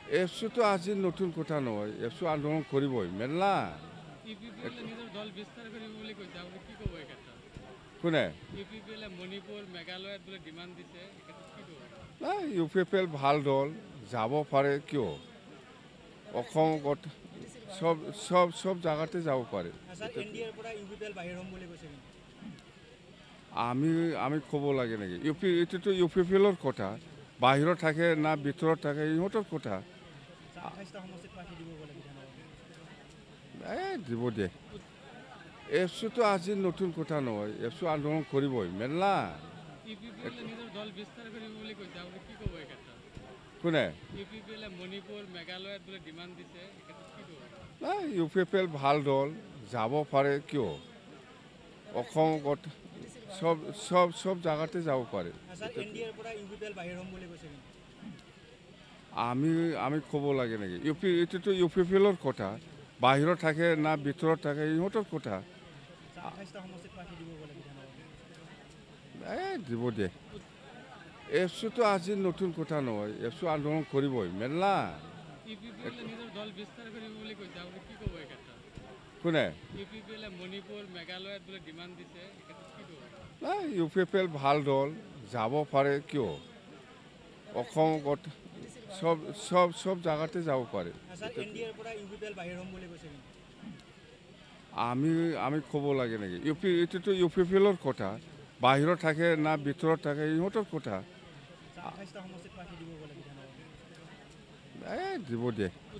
এফচুটো আজি নতুন কথা নহয়, এফচু আন্দোলন কৰিবই মেলা। ইউপিপিএলে নিজৰ দল বিস্তাৰ কৰিব বুলি কৈছে, আপুনি কি ক'ব এই ক্ষেত্ৰত? কোনে? ইউপিপিএলে মণিপুৰ মেঘালয়ত বোলে ডিমাণ্ড দিছে, এই ক্ষেত্ৰত কি ক'ব? নাই, ইউ পি পি এল ভাল দল, যাব পাৰে কিয়? অসম চব চব চব জাগাতে যাব পাৰে। এনডিএৰ পৰা ইউপিপিএল বাহিৰ হ'ম বুলি কৈছে কিন্তু। আমি আমি ক'ব লাগে নেকি? এইটোতো ইউ পি পি এলৰ কথা, বাহিৰত থাকে না ভিতৰত থাকে ইহঁতৰ কথা। 28টা সমষ্টিত প্ৰাৰ্থী দিব বোলে বিধানসভাত। দিব দিয়ে। এফচুটো আজি নতুন কথা নহয়, এফচু আন্দোলন কৰিবই মেলা। ইউপিপিএলে নিজৰ দল বিস্তাৰ কৰিব বুলি কৈছে, আপুনি কি ক'ব এই ক্ষেত্ৰত? কোনে? ইউপিপিএলে মণিপুৰ মেঘালয়ত বোলে ডিমাণ্ড দিছে, এই ক্ষেত্ৰত কি ক'ব? নাই, ইউ পি পি এল ভাল দল, যাব পাৰে কিয়? অসম চব চব চব জাগাতে যাব পাৰে। এনডিএৰ পৰা ইউপিপিএল বাহিৰ হ'ম বুলি কৈছে কিন্তু। আমি আমি ক'ব লাগে নেকি? এইটোতো ইউ পি পি এলৰ কথা, বাহিৰত থাকে না ভিতৰত থাকে ইহঁতৰ কথা। 28টা সমষ্টিত প্ৰাৰ্থী দিব বোলে বিধানসভাত। দিব দিয়ে। এফচুটো আজি নতুন কথা নহয়, এফচু আন্দোলন কৰিবই মেলা। ইউপিপিএলে নিজৰ দল বিস্তাৰ কৰিব বুলি কৈছে, আপুনি কি ক'ব এই ক্ষেত্ৰত? কোনে? ইউপিপিএলে মণিপুৰ মেঘালয়ত বোলে ডিমাণ্ড দিছে, এই ক্ষেত্ৰত কি ক'ব? নাই, ইউ পি পি এল ভাল দল, যাব পাৰে কিয়? অসম চব চব চব জাগাতে যাব পাৰে। এনডিএৰ পৰা ইউপিপিএল বাহিৰ হ'ম বুলি কৈছে কিন্তু। আমি আমি ক'ব লাগে নেকি? এইটোতো ইউ পি পি এলৰ কথা, বাহিৰত থাকে না ভিতৰত থাকে ইহঁতৰ কথা। 28টা সমষ্টিত প্ৰাৰ্থী দিব বোলে বিধানসভাত। দিব দিয়ে।